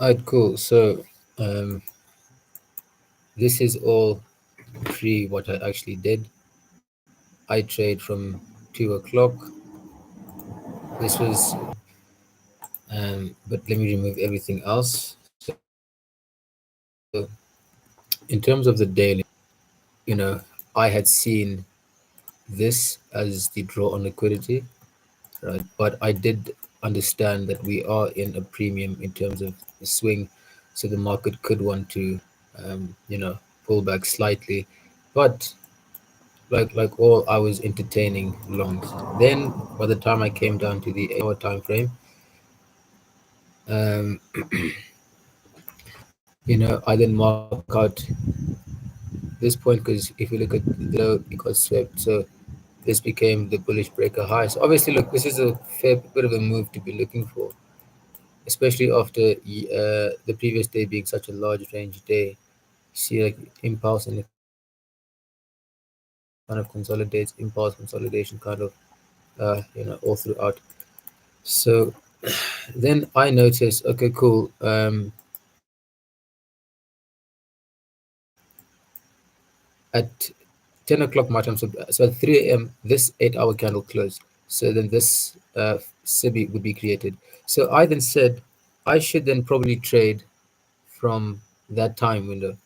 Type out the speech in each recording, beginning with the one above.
Alright, cool. So um, this is all pre what I actually did. I trade from 2 o'clock. This was, but let me remove everything else. So in terms of the daily, I had seen this as the draw on liquidity, right? But I did understand that we are in a premium in terms of the swing, so the market could want to, pull back slightly. But like all, I was entertaining longs. Then by the time I came down to the 8 hour time frame, um, I then mark out this point because if you look at the low, it got swept. So this became the bullish breaker high. So obviously, look, this is a fair bit of a move to be looking for, especially after the previous day being such a large range day. See, like impulse and it kind of consolidates, impulse consolidation, kind of all throughout. So then I noticed, okay, cool. At 10 o'clock my time, so at 3 a.m., this 8 hour candle closed. So then this SIBI would be created. So I then said I should then probably trade from that time window.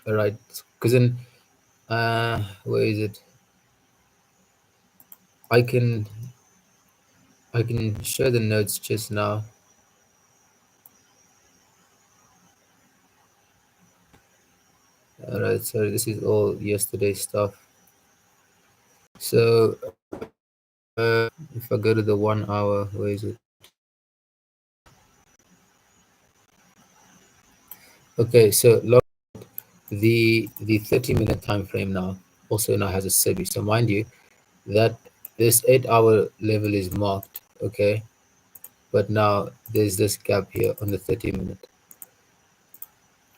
All right. Because then, where is it? I can I can share the notes just now. All right. So this is all yesterday's stuff. So if I go to the 1 hour, where is it? Okay. So the 30-minute time frame now also now has a SIBI. So mind you that this 8 hour level is marked, okay? But now there's this gap here on the 30-minute.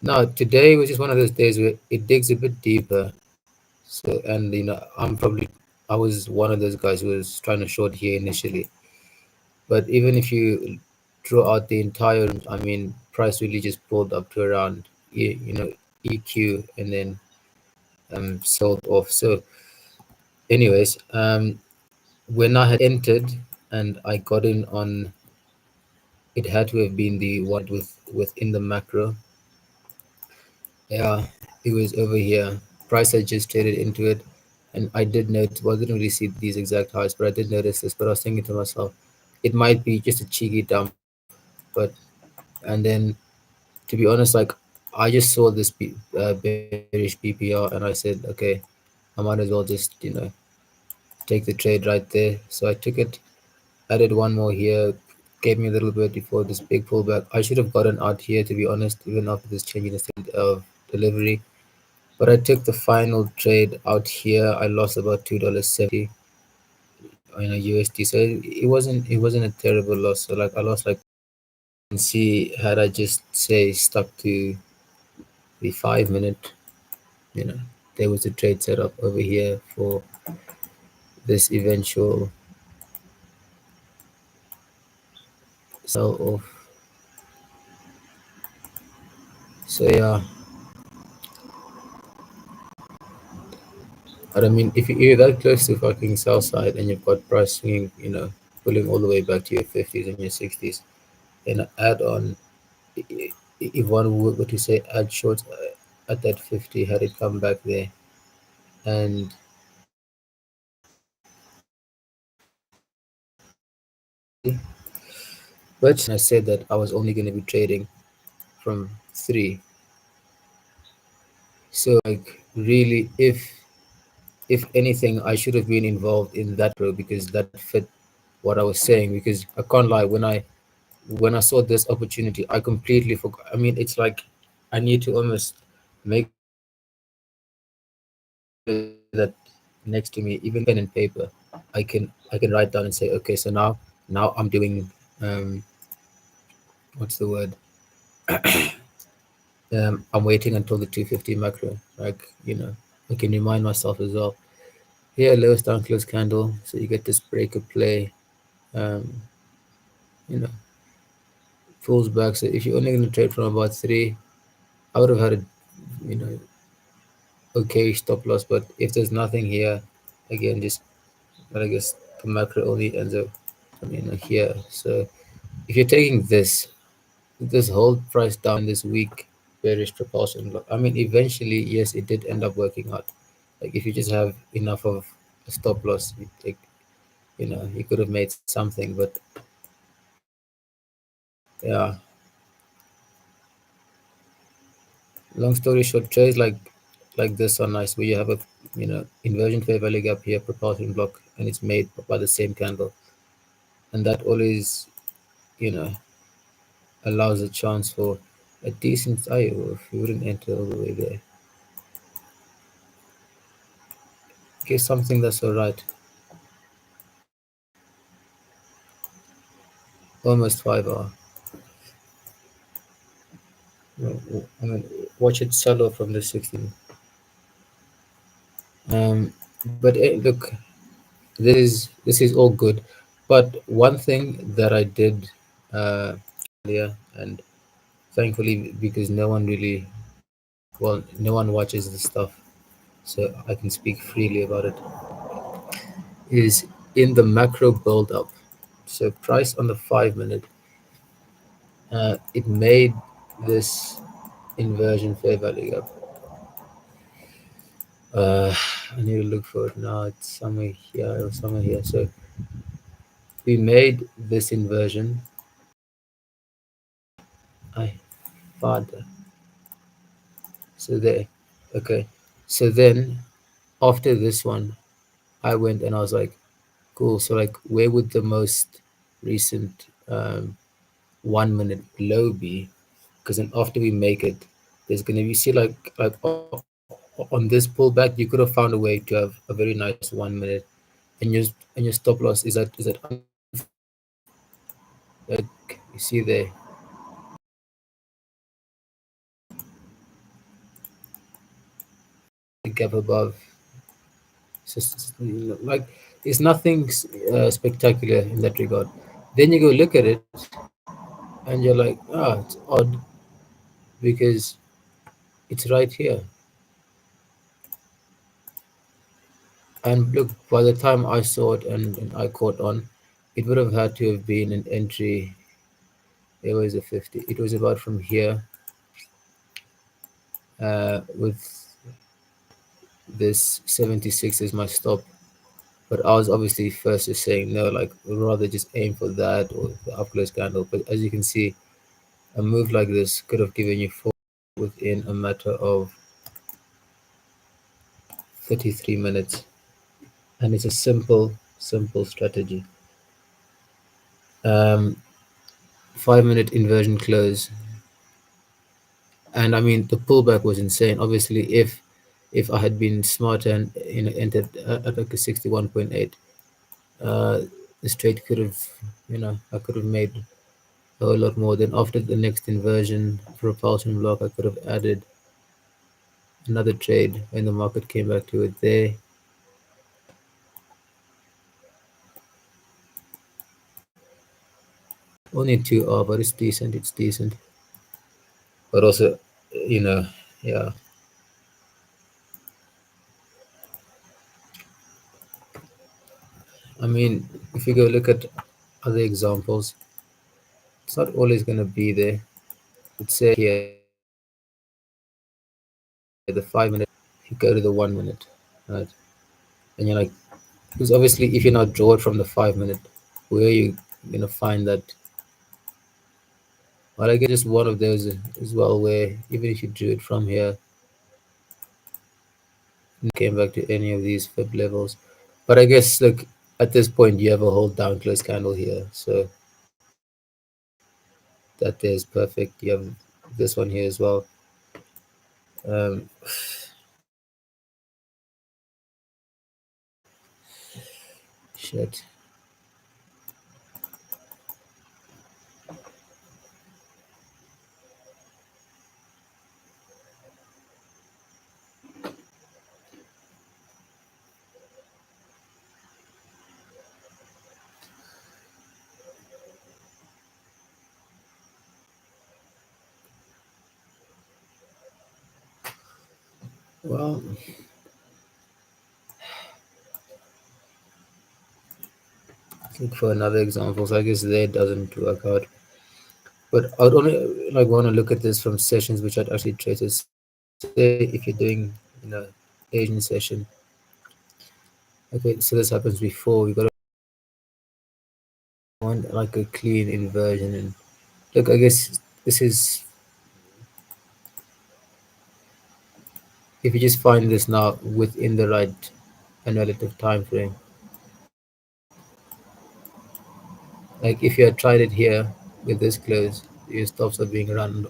Now today was just one of those days where it digs a bit deeper. So and I was one of those guys who was trying to short here initially. But even if you draw out the entire, I mean, price really just pulled up to around EQ and then sold off. So anyways, when I had entered and I got in on, it had to have been the one within the macro. Yeah, it was over here. Price had just traded into it, and I did note. Well, I didn't really see these exact highs, but I did notice this. But I was thinking to myself, it might be just a cheeky dump. But and then, to be honest, like I just saw this bearish BPR, and I said, okay, I might as well just take the trade right there. So I took it, added one more here, gave me a little bit before this big pullback. I should have gotten out here, to be honest, even after this change in the state of delivery. But I took the final trade out here. I lost about $2.70 in a USD. So it wasn't a terrible loss. So like I lost like, and see, had I just say stuck to the 5 minute, you know, there was a trade set up over here for this eventual sell off. So yeah, but I mean, if you're that close to fucking sell side and you've got price swinging, pulling all the way back to your 50s and your 60s, and add on, if one were to say add shorts at that 50, had it come back there, and but I said that I was only going to be trading from 3. So like really, if anything, I should have been involved in that pro because that fit what I was saying. Because I can't lie, when I saw this opportunity, I completely forgot. I mean, it's like I need to almost make sure that next to me, even pen and paper, I can write down and say, okay, so now I'm doing, um, what's the word? I'm waiting until the 250 macro. Like, I can remind myself as well. Here, lowest down close candle, so you get this breaker play. Um, you know, pulls back. So if you're only going to trade from about three, I would have had a, you know, okay stop loss. But if there's nothing here, again, just, but I guess the macro only ends up, here. So if you're taking this whole price down this week bearish propulsion block, I mean, eventually, yes, it did end up working out. Like if you just have enough of a stop loss, you take, you could have made something. But yeah, long story short, trades like this are nice, where you have a, inversion fair value gap here, propulsion block, and it's made by the same candle, and that always, you know allows a chance for a decent IO if you wouldn't enter all the way there. Okay, something that's alright. Almost 5 hour. I mean, watch it sell off from the 16. But look, this is all good. But one thing that I did earlier, and thankfully, because no one really, well, no one watches this stuff, so I can speak freely about it, is in the macro build up. So price on the 5 minute, it made this inversion fair value gap. I need to look for it now. It's somewhere here or somewhere here. So we made this inversion. I father. So there. Okay. So then after this one, I went and I was like, cool. So like, where would the most recent 1 minute low be? Because then after we make it, there's gonna be, see, on this pullback, you could have found a way to have a very nice 1 minute, and your stop loss is at like, you see there, the gap above. Like, it's nothing spectacular in that regard. Then you go look at it and you're like, ah, it's odd because it's right here. And look, by the time I saw it and I caught on, it would have had to have been an entry. It was a 50. It was about from here, with this 76 is my stop. But I was obviously first just saying no, like rather just aim for that or the up close candle. But as you can see, a move like this could have given you four within a matter of 33 minutes. And it's a simple strategy. Um, 5 minute inversion close. And I mean, the pullback was insane. Obviously, if I had been smarter and entered at like a 61.8, uh, the trade could have, I could have made a whole lot more. Then after the next inversion propulsion block, I could have added another trade when the market came back to it there. Only 2 hour, but it's decent. It's decent. But also, you know, yeah. I mean, if you go look at other examples, it's not always going to be there. Let's say here, the 5 minute, you go to the 1 minute, right? And you're like, because obviously, if you're not draw it from the 5 minute, where are you going to find that? Well, I guess just one of those as well, where even if you drew it from here, and came back to any of these fib levels. But I guess, look, at this point, you have a whole down close candle here. So that is perfect. You have this one here as well. Um, shit. Well, look for another example. So I guess there it doesn't work out. But I would only like want to look at this from sessions which I'd actually trade. So say if you're doing, Asian session, okay, so this happens before we got to want like a clean inversion and look. I guess this is if you just find this now within the right analytic time frame. Like if you had tried it here with this close, your stops are being run,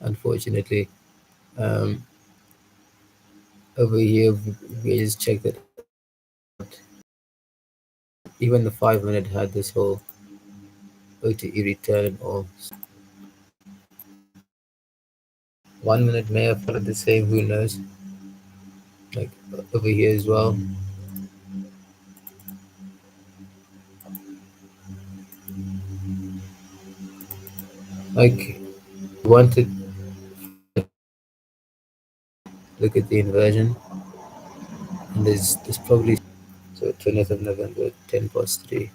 unfortunately. Um, Over here, we just check that out. Even the 5 minute had this whole OTE return and all. So 1 minute may have followed the same, who knows? Like over here as well. Like wanted look at the inversion, and there's probably so 20th of November, 10 past 3,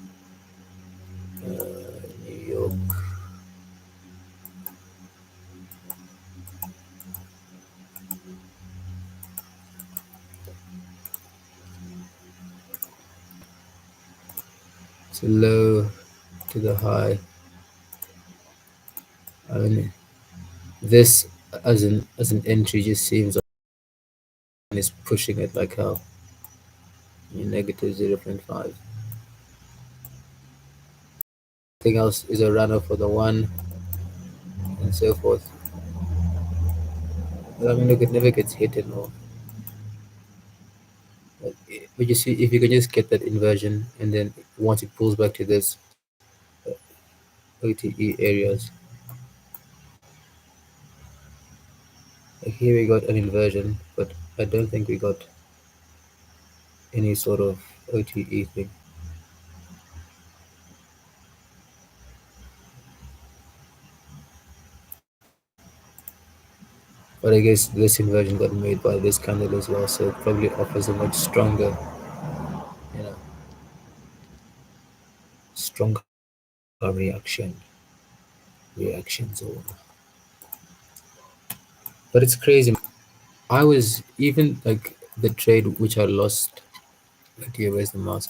New York. It's a low to the high. I mean, this as an entry just seems like it's pushing it like hell. Negative 0.5. Everything else is a runner for the one and so forth. But I mean, look, it never gets hit and all. But you see, if you can just get that inversion, and then once it pulls back to this OTE areas, like here we got an inversion, but I don't think we got any sort of OTE thing. But I guess this inversion got made by this candle as well, so it probably offers a much stronger, you know, stronger reaction zone. But it's crazy. I was even like the trade which I lost. Like here, where's the mouse?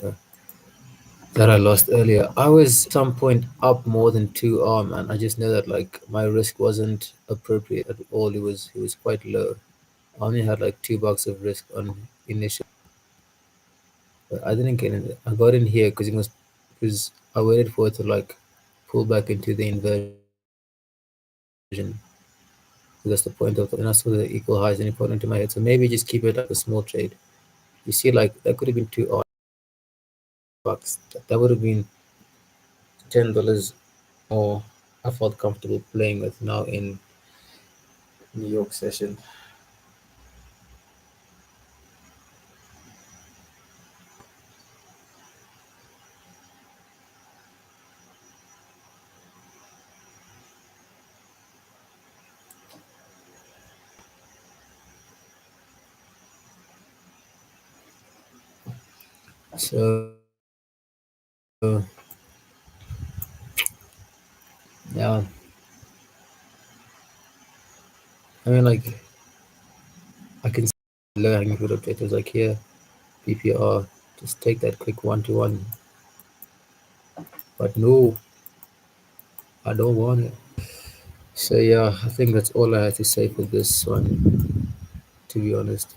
That I lost earlier. I was some point up more than 2R, man. I just know that like my risk wasn't appropriate at all. It was quite low. I only had like $2 of risk on initial. But I didn't get in. I got in here because I waited for it to like pull back into the inversion. That's the point of it. And I saw the equal highs and it put into my head. So maybe just keep it like a small trade. You see, like that could have been 2 bucks. That would have been $10 more. I felt comfortable playing with now in New York session. So yeah, I mean like I can see low hanging fruit objectives like here, PPR, just take that quick 1 to 1. But no, I don't want it. So yeah, I think that's all I have to say for this one, to be honest.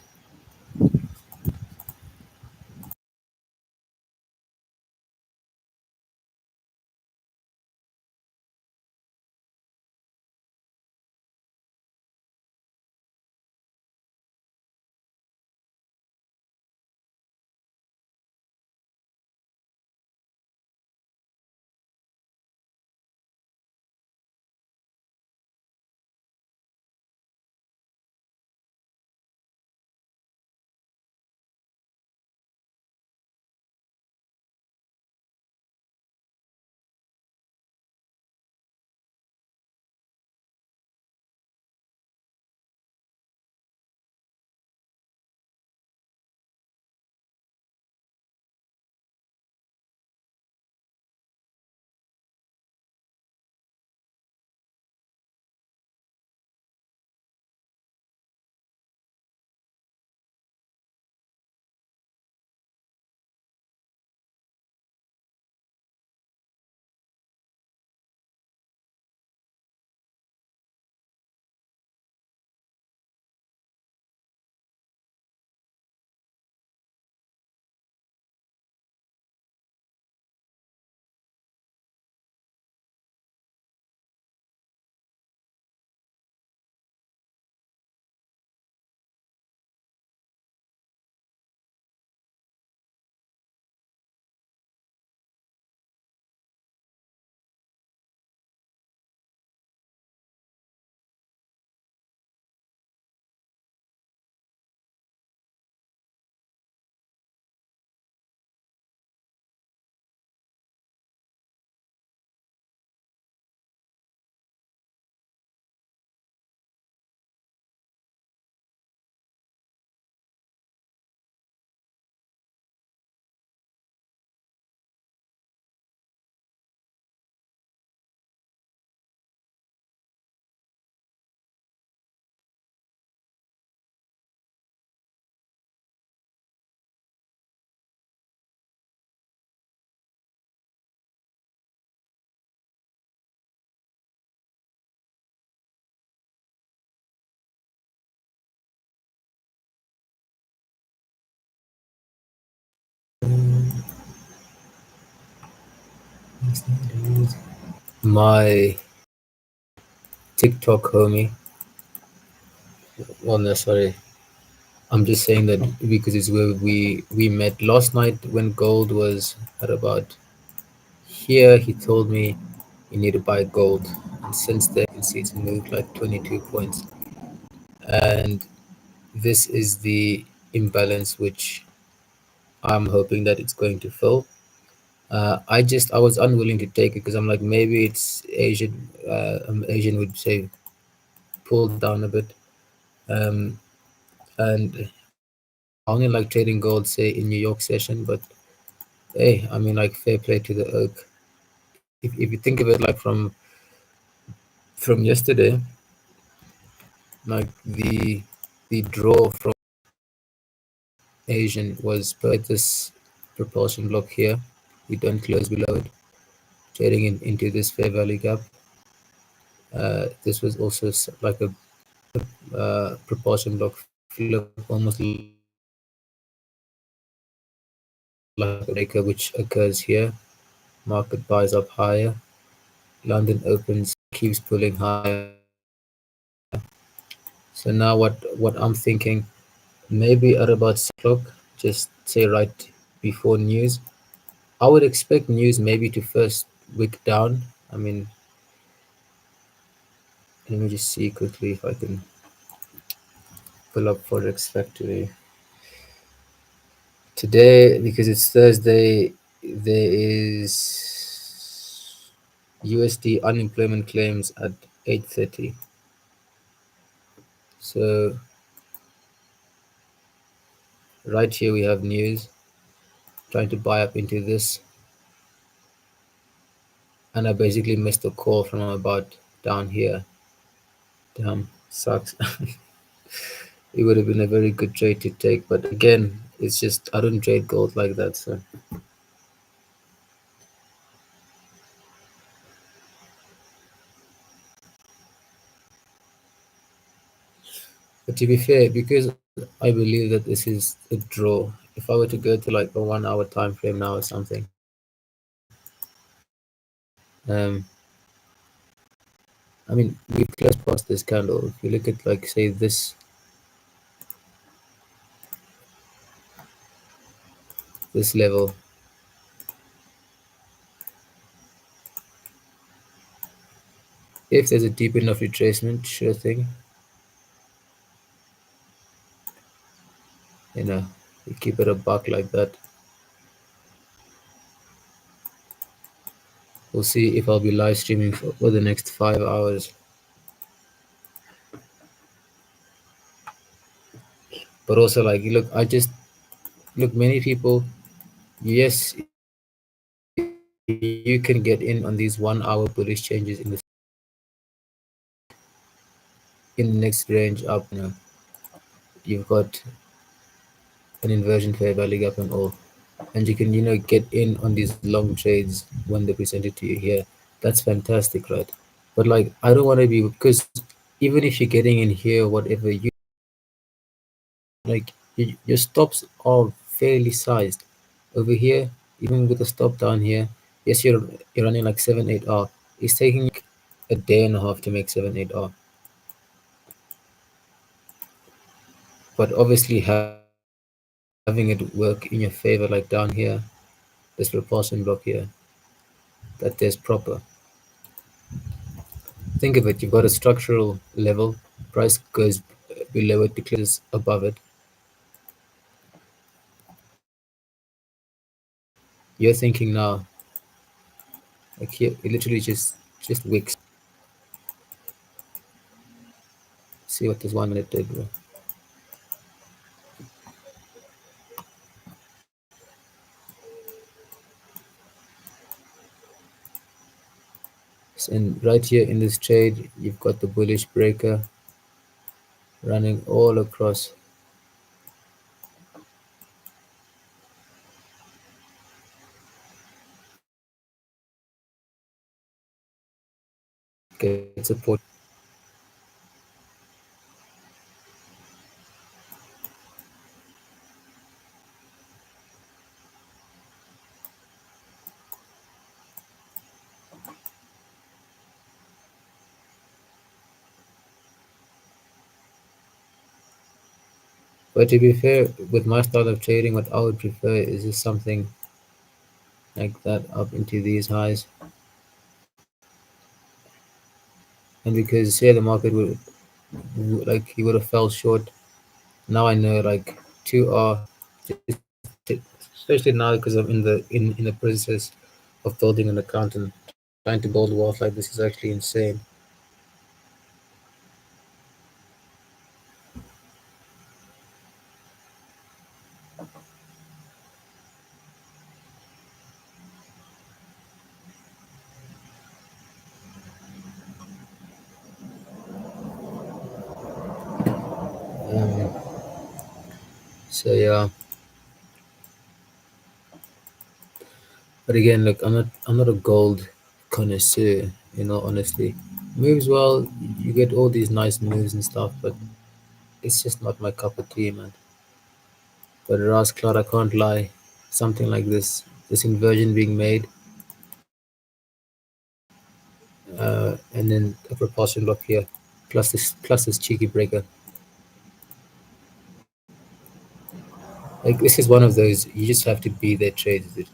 My TikTok homie. Well, no, sorry. I'm just saying that because it's where we met last night when gold was at about here. He told me you need to buy gold, and since then you can see it's moved like 22 points, and this is the imbalance which I'm hoping that it's going to fill. I was unwilling to take it because I'm like maybe it's Asian. Asian would say pulled down a bit. Um, and I only like trading gold, say in New York session, but hey, I mean like fair play to the oak. If you think of it like from yesterday, like the draw from Asian was per this propulsion block here. We don't close below it, trading into this fair value gap. This was also like a propulsion block flip, almost like a breaker which occurs here. Market buys up higher. London opens, keeps pulling higher. So now what I'm thinking, maybe at about 6 o'clock, just say right before news. I would expect news maybe to first wick down. I mean, let me just see quickly if I can pull up Forex Factory. Today, because it's Thursday, there is USD unemployment claims at 8:30. So right here we have news trying to buy up into this, and I basically missed a call from about down here. Damn, sucks. It would have been a very good trade to take, but again, it's just I don't trade gold like that. So, but to be fair, because I believe that this is a draw, if I were to go to like a 1 hour time frame now or something, I mean, we've closed past this candle. If you look at like say this level, if there's a deep enough retracement, sure thing, you know, you keep it a buck like that. We'll see if I'll be live streaming for the next 5 hours. But also, like, look, I just look, many people, yes, you can get in on these 1 hour bullish changes in the next range up. You've got an inversion fair value gap and all, and you can get in on these long trades when they present it to you here. That's fantastic, right? But like I don't want to be, because even if you're getting in here, whatever, like your stops are fairly sized over here. Even with a stop down here, yes, you're running like 7 8 R. It's taking a day and a half to make 7 8 R. But obviously having it work in your favor, like down here, this propulsion block here, that there's proper. Think of it, you've got a structural level, price goes below it to closes above it. You're thinking now, like here, it literally just wicks. See what this 1 minute did, bro. And right here in this trade, you've got the bullish breaker running all across. Get support. But to be fair, with my style of trading, what I would prefer is just something like that up into these highs. And because say the market like he would have fell short. Now I know like two are just especially now because I'm in the process of building an account and trying to build wealth like this is actually insane. Um, so yeah, but again, look, I'm not a gold connoisseur, you know, honestly. Moves well, you get all these nice moves and stuff, but it's just not my cup of tea, man. But Ras Cloud, I can't lie. Something like this inversion being made, and then a propulsion block here, plus this cheeky breaker. Like this is one of those you just have to be there trades it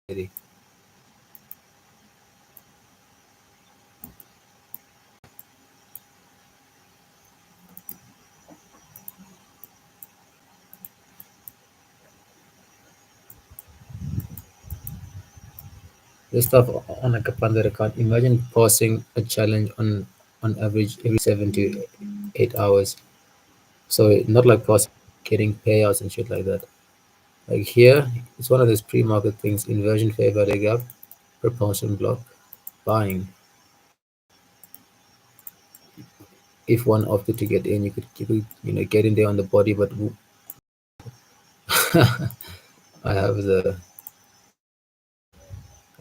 really. This stuff on a Kapandar account. Imagine passing a challenge on average every 7 to 8 hours. So not like passing, getting payouts and shit like that. Like here, it's one of those pre-market things: inversion favor leg up, propulsion block, buying. If one opted to get in, you could get in there on the body, but I have the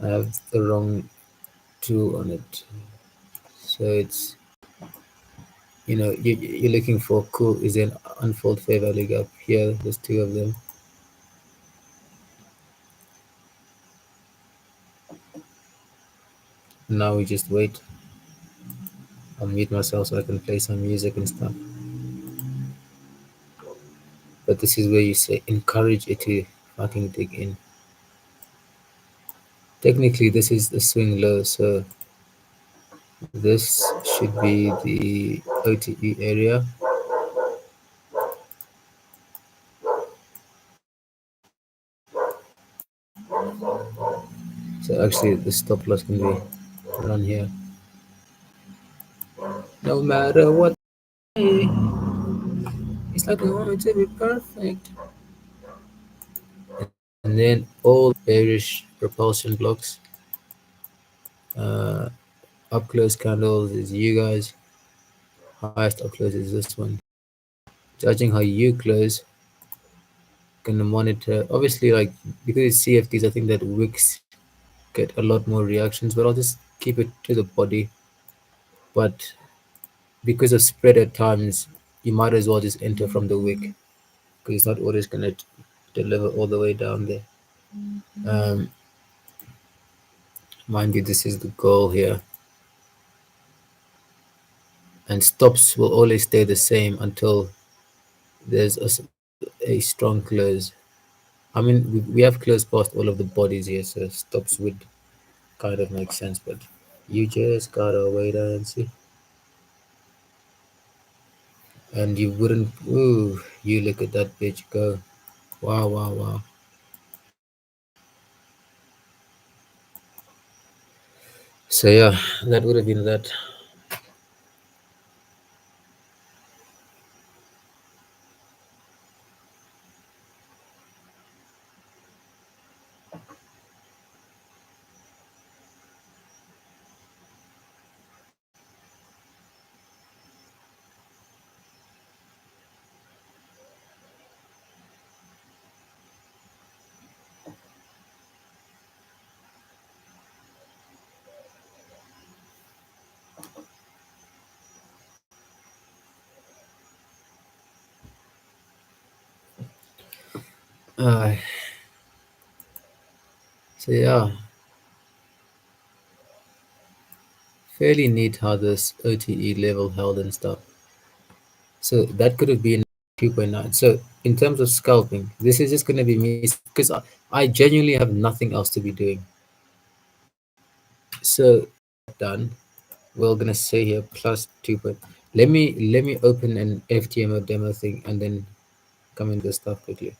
I have the wrong tool on it. So it's you're looking for cool is an unfold favor leg up here. There's two of them. Now we just wait. I'll mute myself so I can play some music and stuff. But this is where you say encourage it to fucking dig in. Technically, this is the swing low, so this should be the OTE area. So actually, the stop loss can be run here. No matter what, it's like we want it to be perfect. And then all bearish propulsion blocks, uh, up close candles is you guys. Highest up close is this one. Judging how you close, gonna monitor. Obviously, like because it's CFDs, I think that wicks get a lot more reactions, but I'll just keep it to the body. But because of spread at times, you might as well just enter from the wick because it's not always gonna deliver all the way down there. Um, Mind you, this is the goal here, and stops will always stay the same until there's a strong close. I mean, we have closed past all of the bodies here, so stops would kind of make sense, but you just gotta wait and see. And you wouldn't, ooh, you look at that bitch go. Wow, wow, wow. So, yeah, that would have been that. Uh, so, yeah, fairly neat how this OTE level held and stuff. So, that could have been 2.9. So in terms of scalping, this is just going to be me because I genuinely have nothing else to be doing. So done. We're gonna say here plus 2 point. Let me open an FTMO demo thing and then come into this stuff quickly.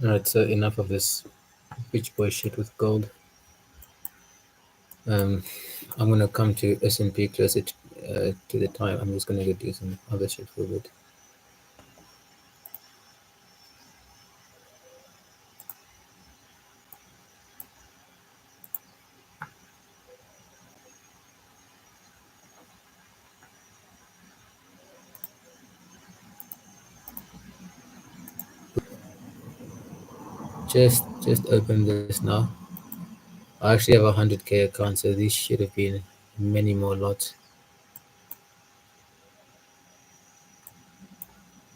Alright, so enough of this bitch boy shit with gold. Um, I'm gonna come to S&P closer to the time. I'm just gonna go do some other shit for a bit. Just open this now. I actually have a 100K account, so these should have been many more lots.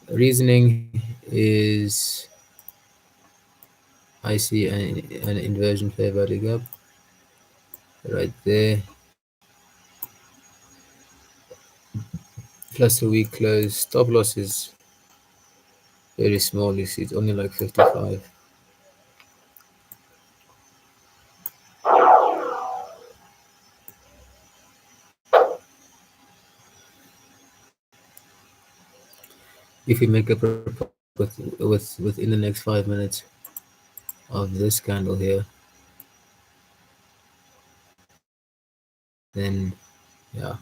Reasoning is I see an inversion fair value gap right there, plus a weak close. Stop loss is very small. You see, it's only like 55. If we make a profit within the next 5 minutes of this candle here, then yeah,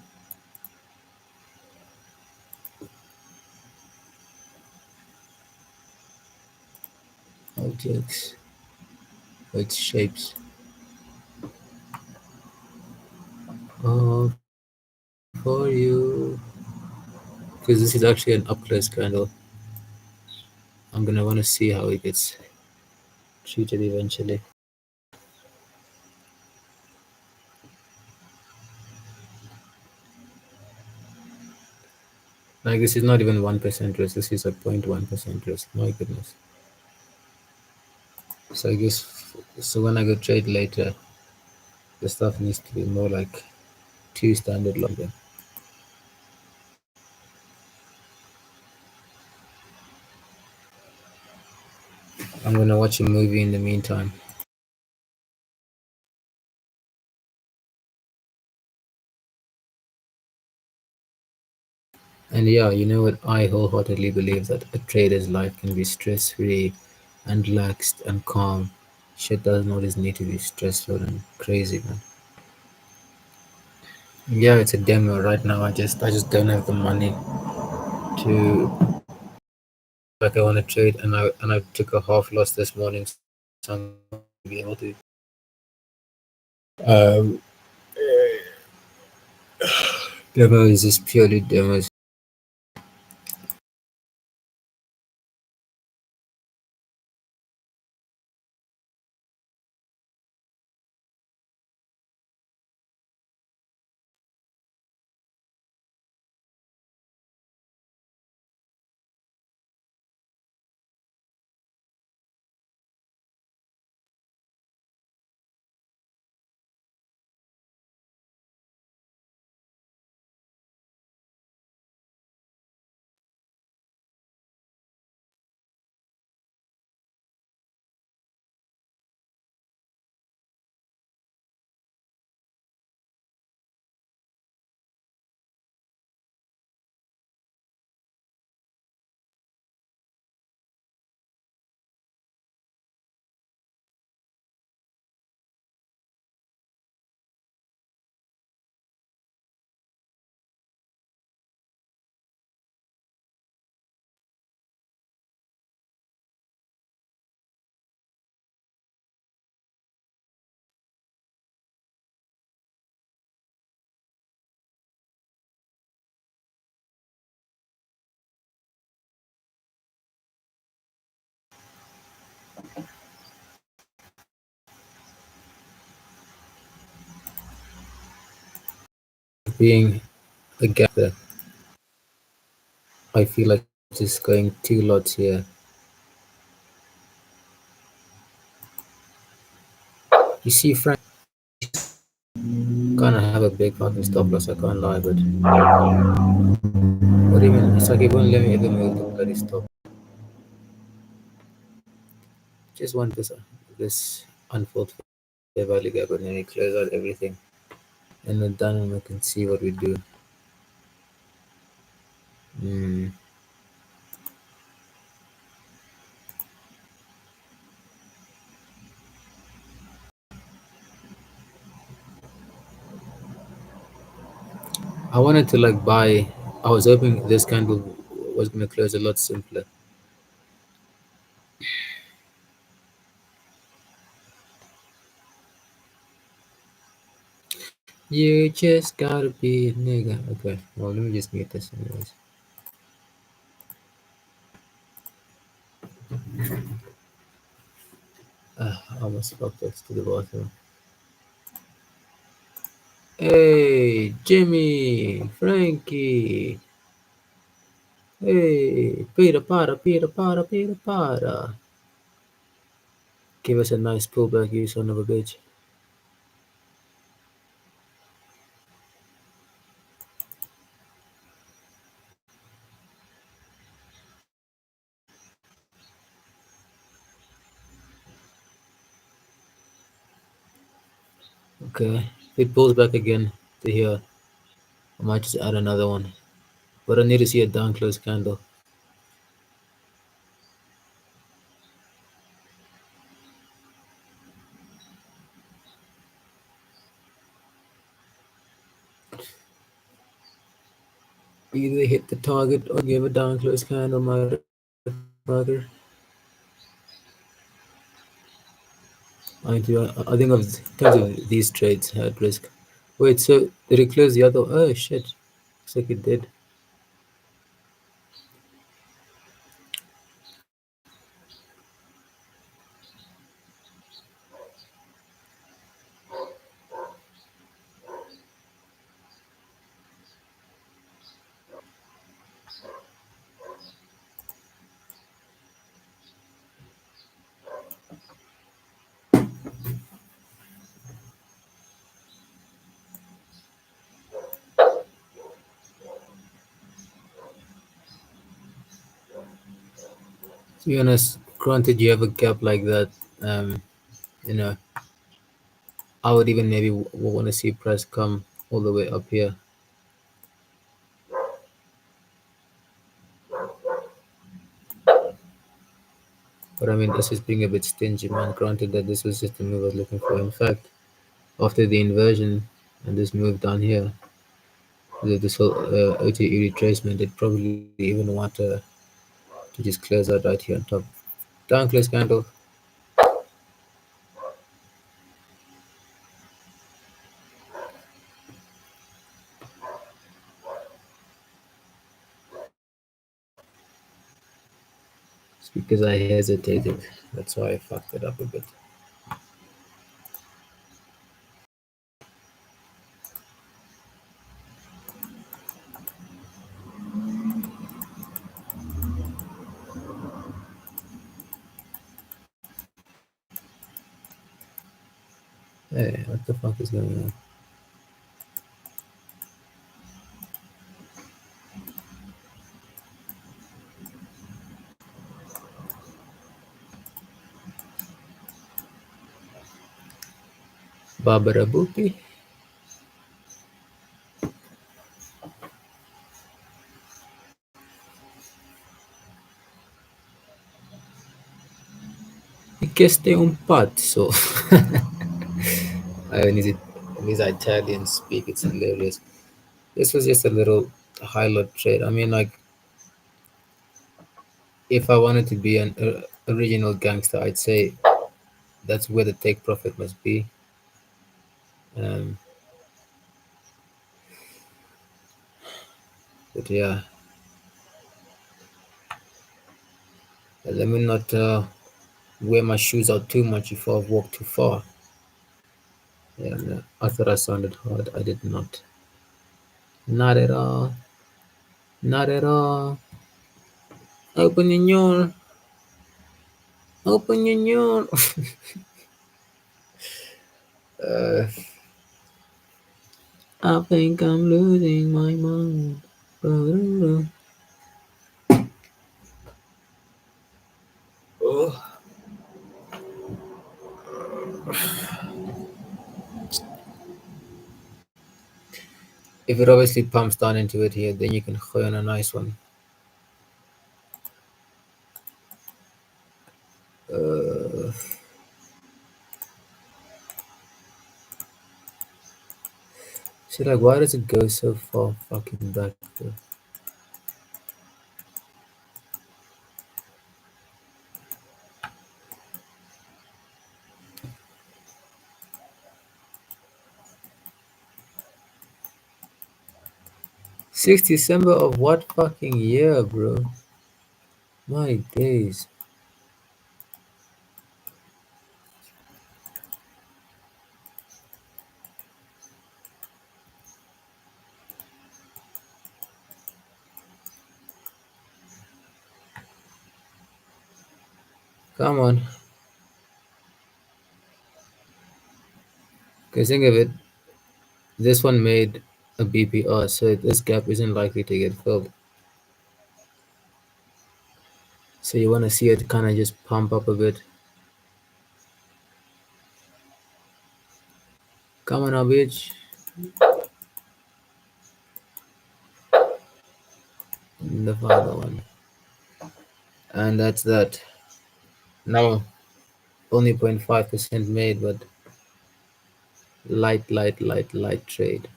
objects, its shapes. All for you, because this is actually an up close candle. I'm gonna want to see how it gets treated eventually. Like this is not even 1% risk. This is a 0.1% risk. My goodness. So I guess so when I go trade later, the stuff needs to be more like two standard lot. Then I'm gonna watch a movie in the meantime. And yeah, you know what? I wholeheartedly believe that a trader's life can be stress free and relaxed and calm. Shit doesn't always need to be stressful and crazy, man. Yeah, it's a demo right now. I just don't have the money to like I want to trade, and I took a half loss this morning, so I'm not gonna be able to. Um, demo is just purely demos. Being a gap there, I feel like just going two lots here. You see, Frank, kind of have a big fucking stop loss. I can't lie, but what do you mean? It's like it won't let me ever move the bloody stop. Just want this unfold fair value gap, and then we close out everything, and we're done, and we can see what we do. Mm. I wanted to like buy. I was hoping this candle was gonna close a lot simpler. You just gotta be a nigga. Okay, well let me just mute this anyways. I almost fucked this to the bathroom. Hey, Jimmy, Frankie. Hey, Peter Potter, Peter Potter, Peter Potter. Give us a nice pullback, you son of a bitch. Okay, if it pulls back again to here, I might just add another one. But I need to see a down close candle. Either hit the target or give a down close candle, motherfucker. I think of in terms of these trades at risk. Wait, so did it close the other? Oh shit! Looks like it did. To be honest, granted you have a gap like that, um, you know, I would even maybe want to see price come all the way up here. But I mean, this is being a bit stingy, man. Granted that this was just the move I was looking for. In fact, after the inversion and this move down here, this whole OTE retracement, they'd probably even want to just close out right here on top. Down close candle. It's because I hesitated. That's why I fucked it up a bit. Hey, what the fuck is going on? Barbara Boopy? E queste un pazzo. I need it. These Italian speak. It's hilarious. This was just a little highlight trade. I mean, like, if I wanted to be an original gangster, I'd say that's where the take profit must be. Um, but yeah, let me not wear my shoes out too much if I've walked too far. Yeah, no, I thought I sounded hard. I did not. Not at all. Not at all. Open your door. Open your door. uh, I think I'm losing my mind. Oh. If it obviously pumps down into it here, then you can earn a nice one. Uh, So like, why does it go so far fucking back though? Sixth December of what fucking year, bro? My days. Come on. Because think of it, this one made a BPR, so this gap isn't likely to get filled. So you want to see it kind of just pump up a bit. Come on now, bitch. The final one. And that's that. Now, only 0.5% made, but light trade.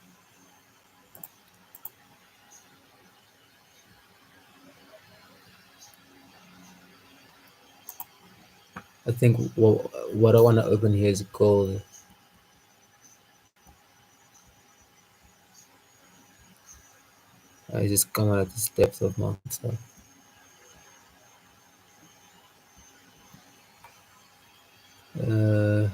I think what I want to open here is gold. I just come out at this depth of market stuff. Uh,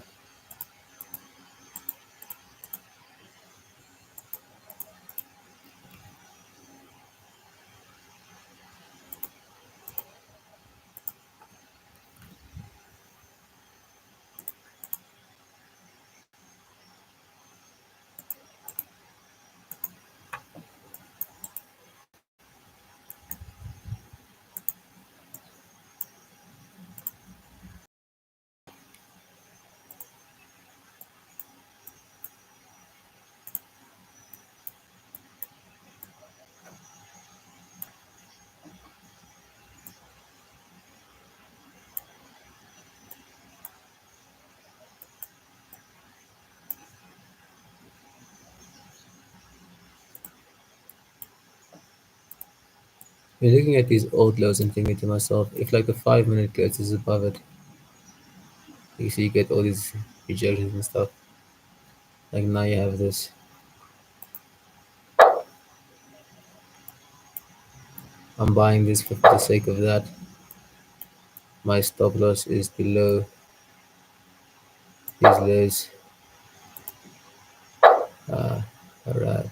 you're looking at these old lows and thinking to myself, if like a 5 minute close is above it, you see you get all these rejections and stuff. Like now you have this. I'm buying this for the sake of that. My stop loss is below these lows. Alright.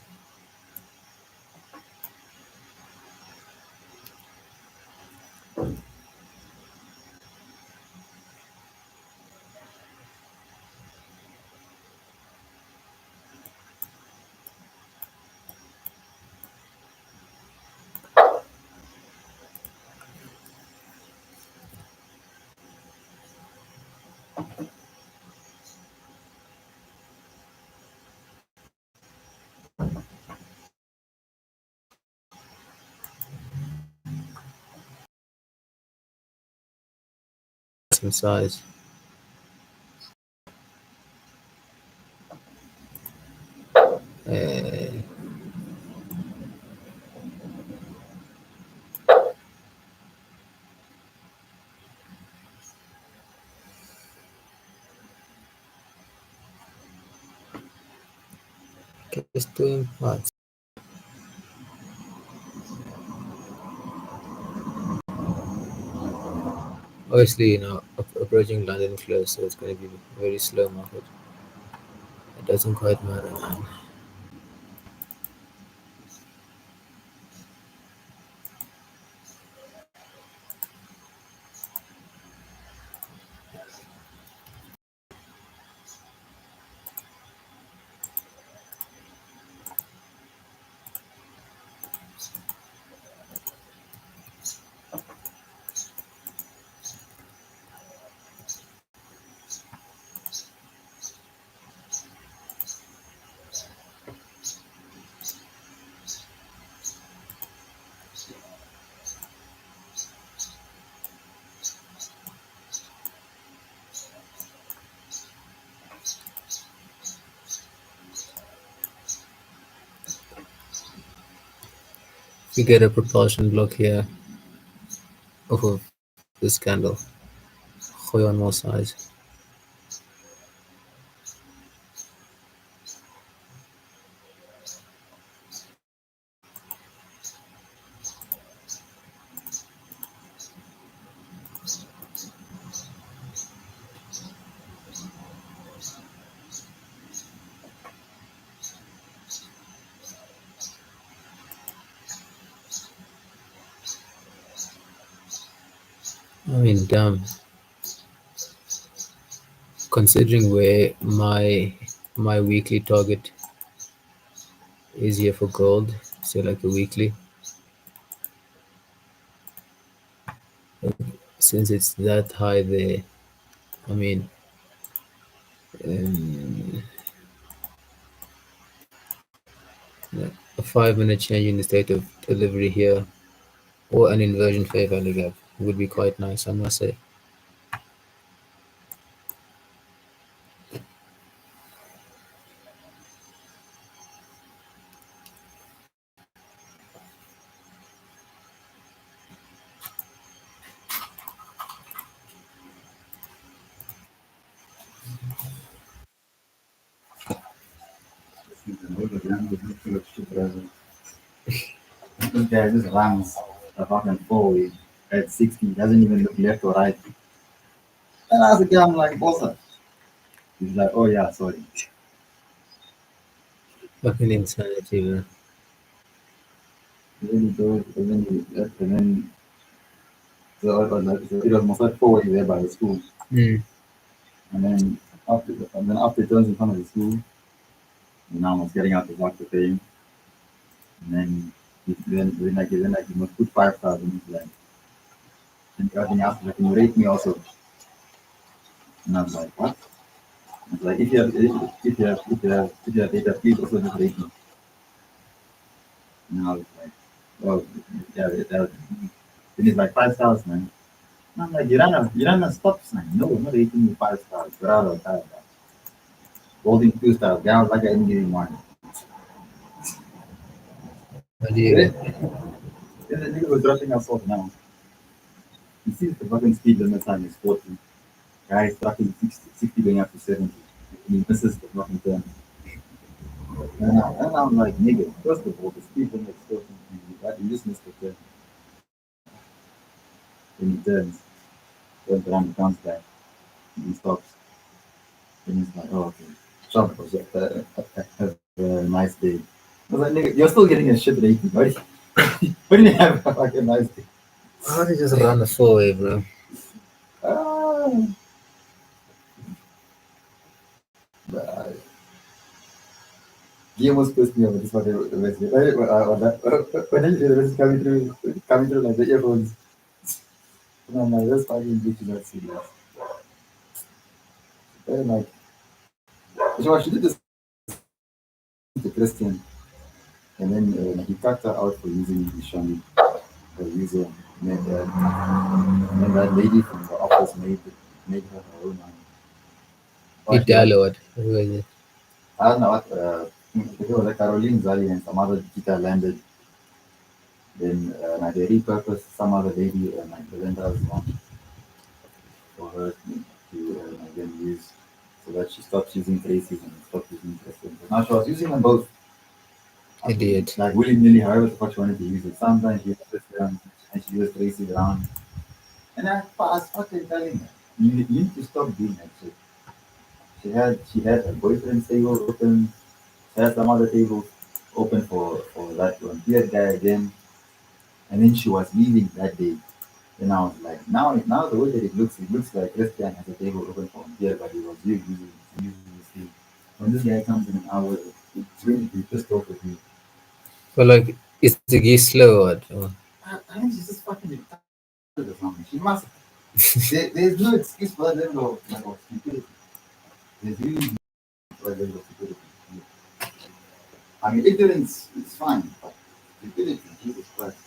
Some size. Uh, just doing parts. Obviously, approaching London close, so it's going to be a very slow market. It doesn't quite matter, man. We get a propulsion block here off of this candle. Gooi on more size. I mean, damn. Considering where my weekly target is here for gold, say like a weekly, since it's that high there, I mean, um, yeah, a 5 minute change in the state of delivery here or an inversion fair value gap would be quite nice, I must say. This guy just runs a fucking four-way at 60, doesn't even look left or right. And I was like, I'm like, what's up? He's like, oh yeah, sorry. Fucking insanity, man. And then he goes, and then he left, and then so it was most like four-way there by the school. Mm. And then after he turns in front of the school, and now I was getting out to walk the thing, and then he must put 5,000. He's like, and he asked me, like, can you rate me also? And I was like, what? I was like, if you have data, please also just rate me. And I was like, oh, yeah, it is like 5 stars, man. And I'm like, you ran a stop sign. No, I'm not rating you 5 stars. Get out of that. Holding 2 stars. Down like I didn't give you one. How do you? Then then the nigga was dropping us off now. He sees the fucking speed limit time is 40. Guy is tracking 60 going up to 70. And he misses the fucking turn. And I'm like, nigga, first of all, the speed limit is 40. You just missed the turn. Then he turns around, and comes back, and he stops. And he's like, oh, okay. Shop project. Have a nice day. I was like, nigga, you're still getting a shit rating, right? What do you have a fucking nice day? How do you just run the 4-way, bro? Ah, nah. He almost pissed me off with this fucking message. When the message coming through like the earphones. And I'm like, this fucking bitch is not serious. And like, so I should did this to Christian. And then he cut her out for using the Shani, her user. And then that lady from the office made her her own. Well, she like, Italo, what? Who is it? I don't know what, it was like Caroline Zali and some other Gita landed. Then like they repurposed some other lady like Belinda's one for her to again use so that she stopped using Tracy's and stopped using Kristen. But now she was using them both. Idiot. Like willy nilly, however the fuck she wanted to use it. Sometimes she used Kristen and she used Tracy around. And I was fucking telling her, you need to stop doing that shit. She had her boyfriend's table open, she had some other tables open for that one. Weird guy again. And then she was leaving that day. Then I was like, now the way that it looks like Christian has a table open for him here, but he was using this thing. When this guy comes in an hour, it's going to be pissed off with me. But like, is the geese slow, what? Or- I think she's just fucking retarded or something. She must. There's no excuse for that level of stupidity. There's really no for that level of stupidity. I mean, ignorance is fine, but stupidity, Jesus Christ.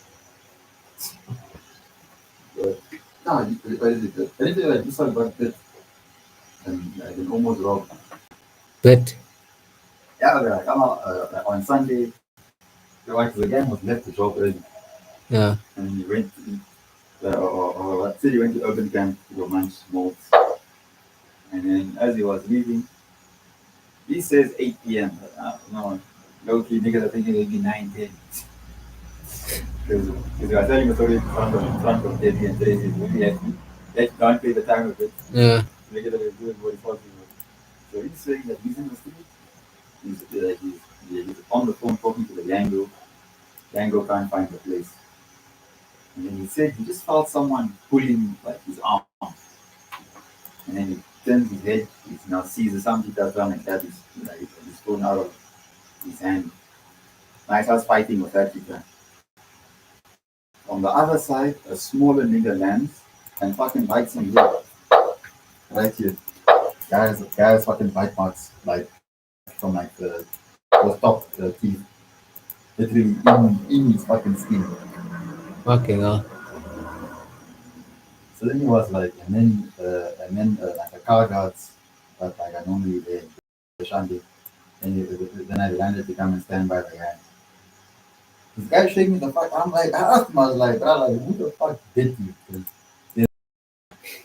But, no, what is it? Anything like this one about that, and I can almost rob. But Yeah, like, I'm out, like on Sunday, like the game was left the job already. Yeah. and he went or let's say he went to urban camp to go munch malts. And then as he was leaving, he says 8 p.m. No, low key niggas are thinking it'd be 9, 10. Because I was telling a story in front of Debbie and Tracy. Really happy. Let's downplay the time of it. Yeah. Make it a good what it's possible. So he's saying that he's in the street. He's on the phone talking to the Yango. Yango can't find the place. And then he said he just felt someone pulling like his arm. And then he turns his head. He now sees the something that's done and grab his phone out of his hand. Like I was fighting with that people. On the other side, a smaller nigga lands and fucking bites him here. Right here. Guys fucking bite marks like from like the top the teeth. Literally in his fucking skin. Fucking hell. So then he was like, and then like the car guards that like are normally there, the shandy, then I landed to come and stand by the guy. This guy showing me the fuck. I'm like, I asked him, I was like, bro, like, who the fuck did you? 'Cause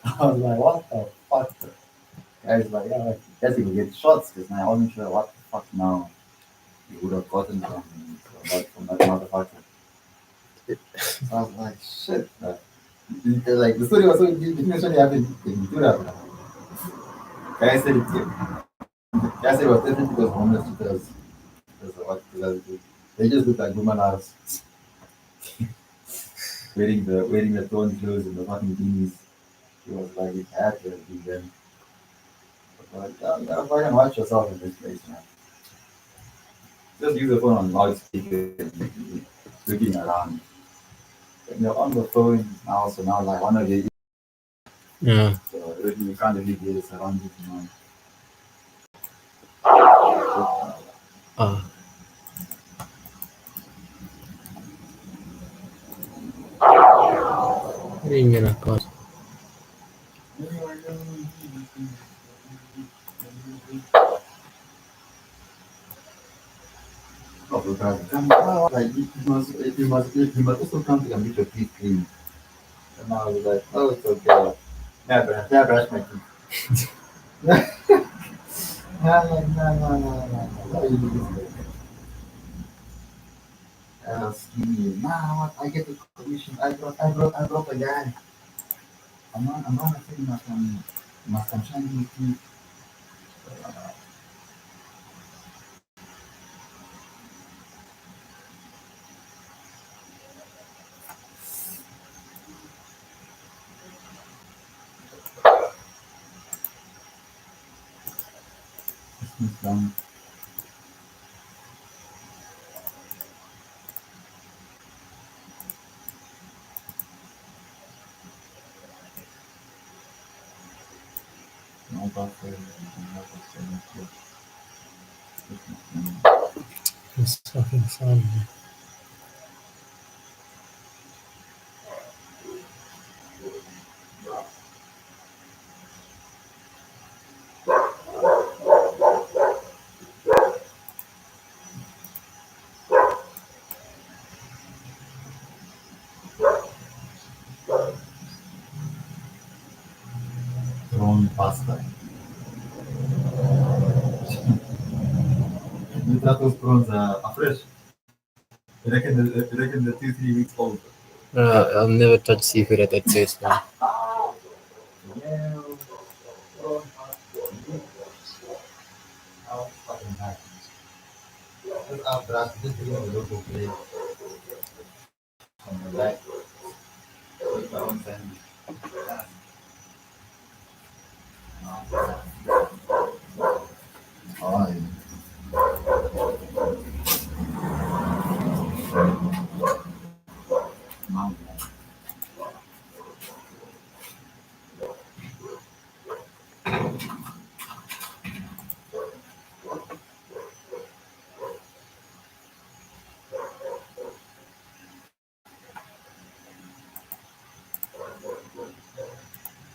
I was like, what the fuck? Guys like, yeah, like, guess he will get shots because I wasn't sure what the fuck now he would have gotten from that motherfucker. So I was like, shit. Like the story was so deep, it actually happened in Tura. Guy said it. Guy said it was definitely because homeless because they just look like woman house wearing the torn clothes and the fucking beanies. He was like, it had to be them. But you gotta fucking watch yourself in this place, man. Just use the phone on loudspeaker and looking around. And you're on the phone now, so now like one of your Yeah. so really you can't really get this around you, you know. Ah. Ringen across. Oh, because like you must also come to get your teeth clean. And I was like, oh, it's okay. Yeah, brush my teeth. No, no, no, no, no, no. Why you do this? Skinny. Nah, what? I get the commission. I brought a guy. I'm not saying must shine his teeth. Christmas done. No buffer. No buffer. Christmas done. It's fucking sound. Thrown pasta. You thought those prawns are fresh. You reckon they're 2, 3 weeks old. I'll never touch seafood at that place, man. Yeah, prawn pasta. How fucking nice. Just after us, just being a local place on the right. With my own family. Oh, yeah.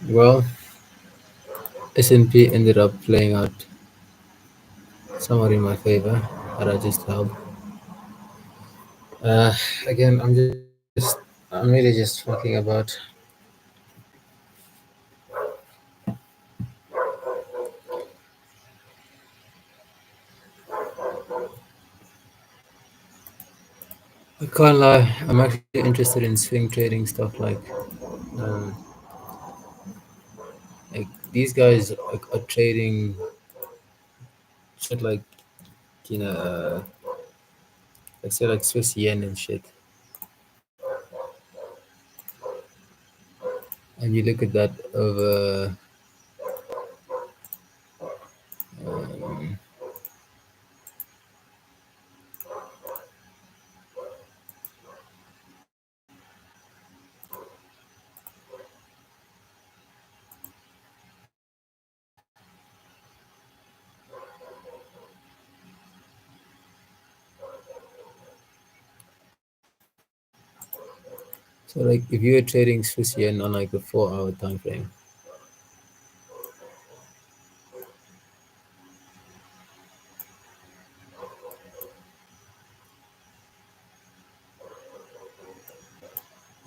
Well, S&P ended up playing out somewhat in my favor, but I just held. Again, I'm just I'm really just talking about. I can't lie. I'm actually interested in swing trading stuff um, like these guys are trading shit like you know, like say like Swiss yen and shit. And you look at that over. Um, so like if you were trading Swiss yen on like a 4 hour time frame,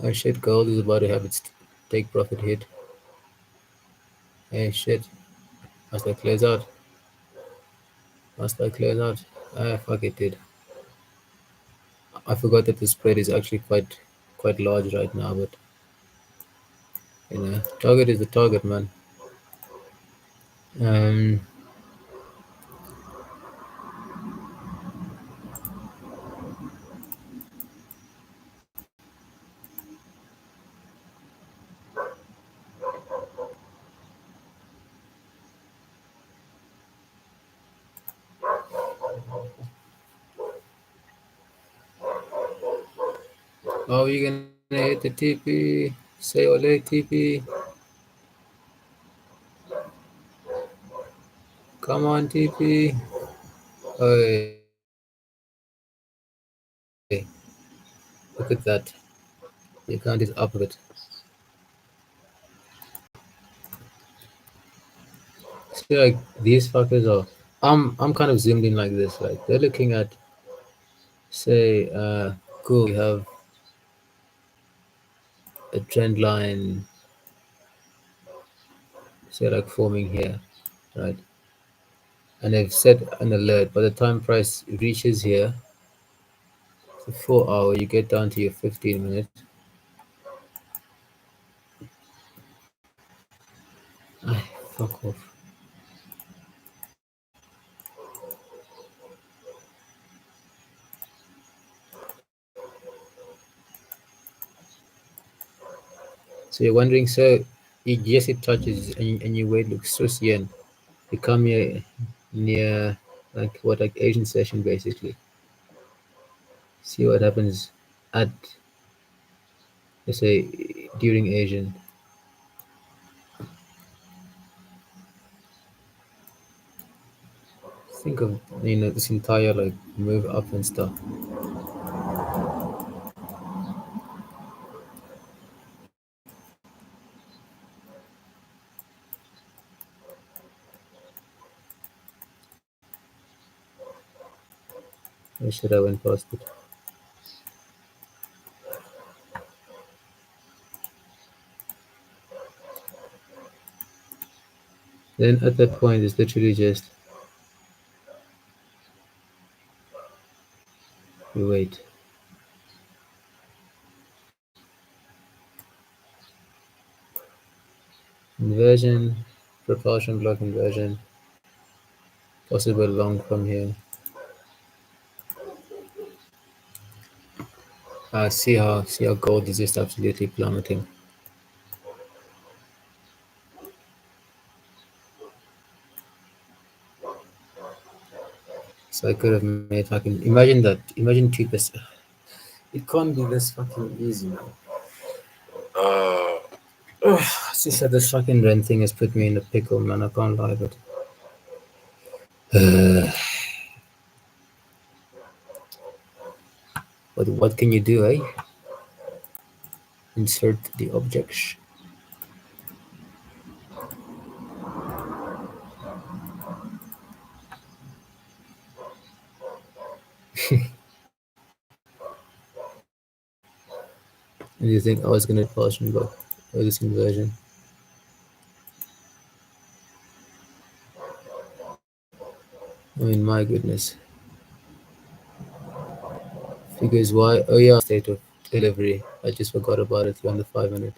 oh shit, gold is about to have its take profit hit. Hey shit, must I close out? Must I close out? Ah fuck it, dude. I forgot that the spread is actually quite large right now, but target is the target, man. Um, are we gonna hit the TP? Say ole TP. Come on TP. Hey, look at that. The account is up a bit. See, like these fuckers are. I'm kind of zoomed in like this. Like they're looking at, say, cool. We have a trend line, say, like forming here, right? And they've set an alert. By the time price reaches here, the 4 hour, you get down to your 15 minute. Ah, fuck off. So you're wondering, so yes, it touches, and your weight looks so yen. You come here near, like Asian session basically. See what happens at, let's say, during Asian. Think of this entire like move up and stuff. I should have went past it. Then at that point, it's literally just you wait. Inversion, propulsion block inversion, possible long from here. See how gold is just absolutely plummeting. So I could have made fucking imagine that. Imagine 2%. It can't be this fucking easy, man. It's just that this fucking rent thing has put me in a pickle, man. I can't lie, but what can you do, eh? Insert the objection. And you think I was gonna Partition block or this inversion? I mean, my goodness. Figures why? Oh yeah, state of delivery. I just forgot about it. You're on the 5 minute.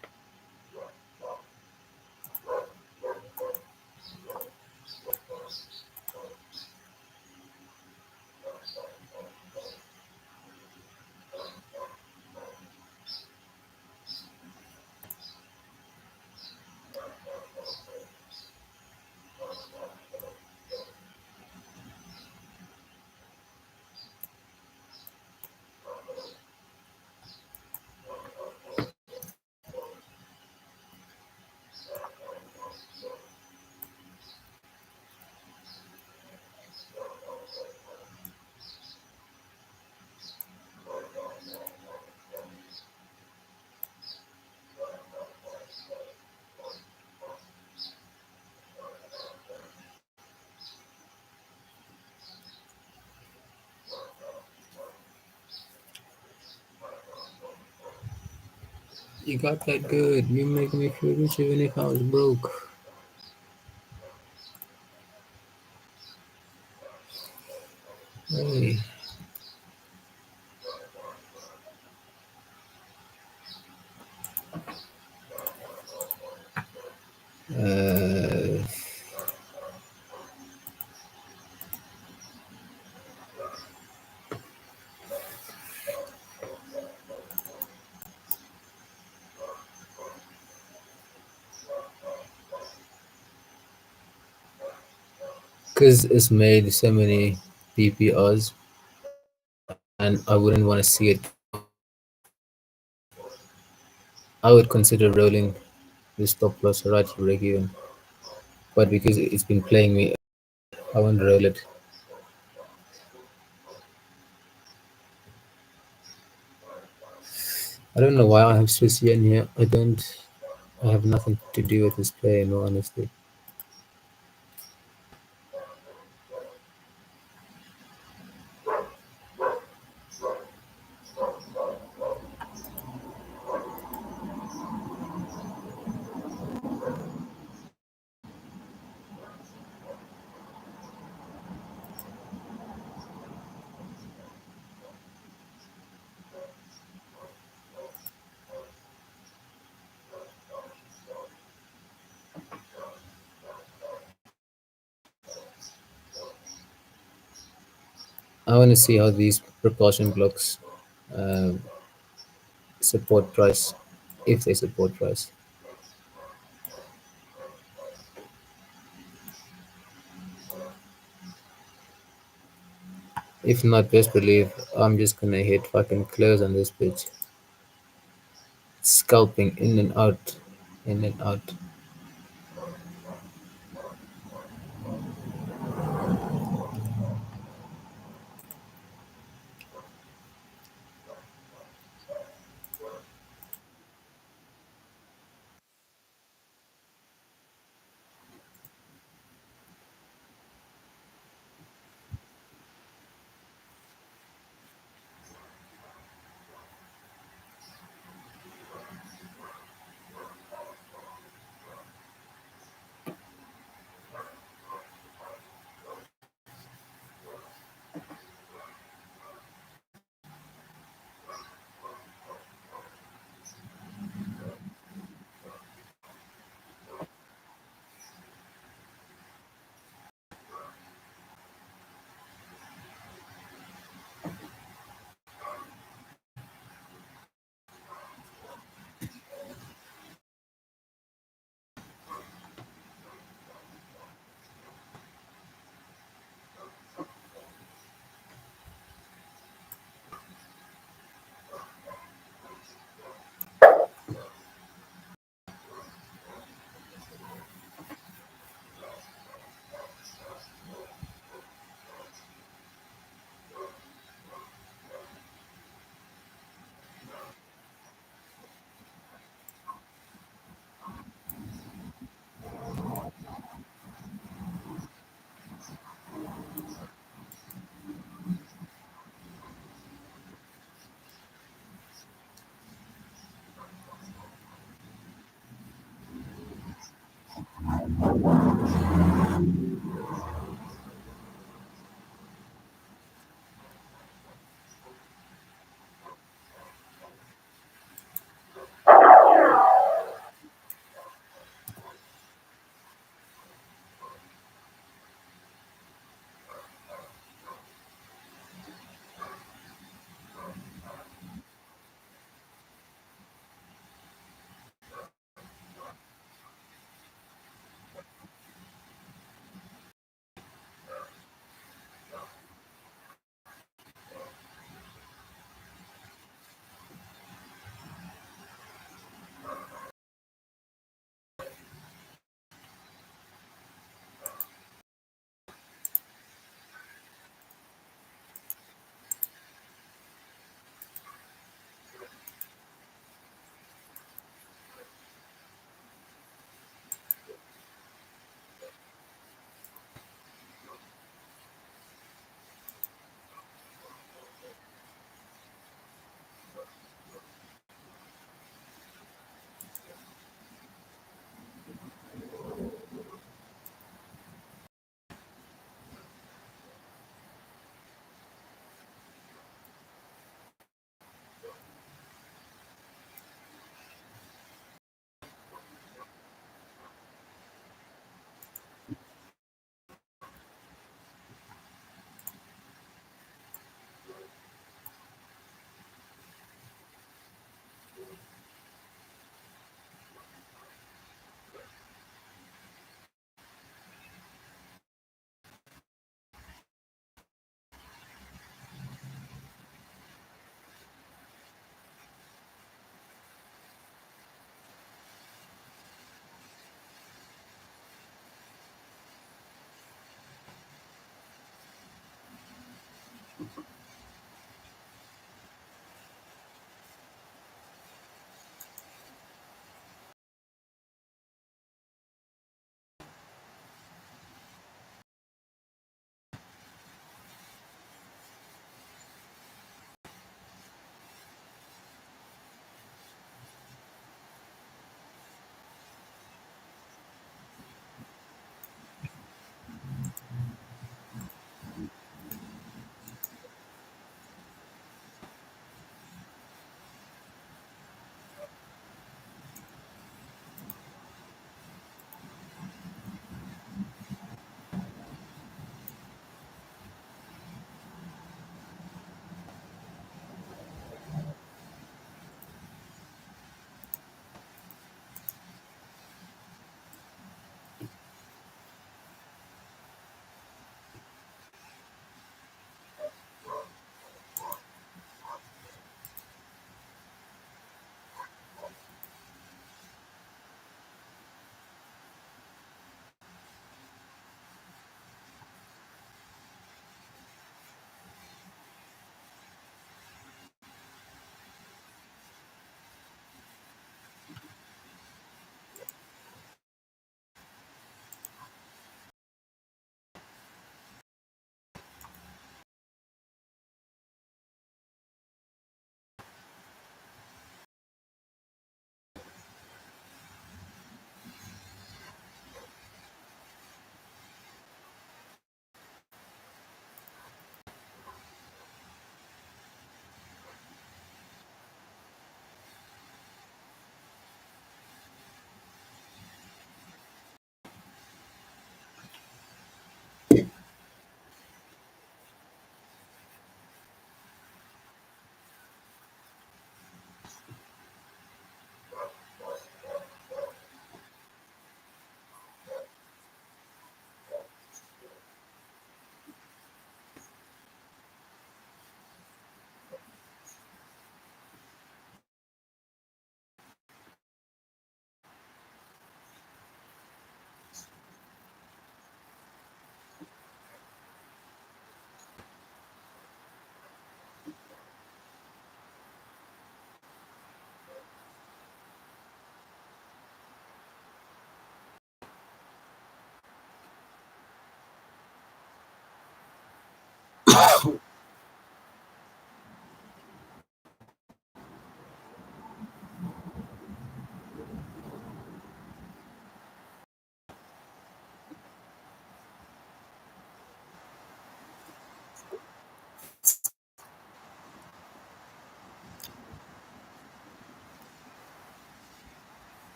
You got that good. You make me feel rich even if I was broke. Hey. Uh, Cause it's made so many PPRs, and I wouldn't want to see it go. I would consider rolling the stop loss right to break even, but because it's been playing me, I won't roll it. I don't know why I have Swiss yen here. I don't. I have nothing to do with this play, in all honesty. I want to see how these propulsion blocks um, support price, if they support price. If not, best believe I'm just gonna hit fucking close on this bitch. Scalping in and out, in and out.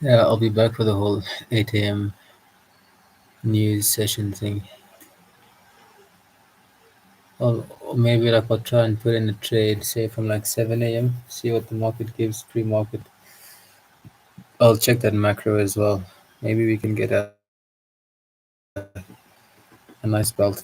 Yeah, I'll be back for the whole 8 a.m. news session thing. Or maybe like I'll try and put in a trade, say from like 7 a.m., see what the market gives pre market. I'll check that macro as well. Maybe we can get a nice belt.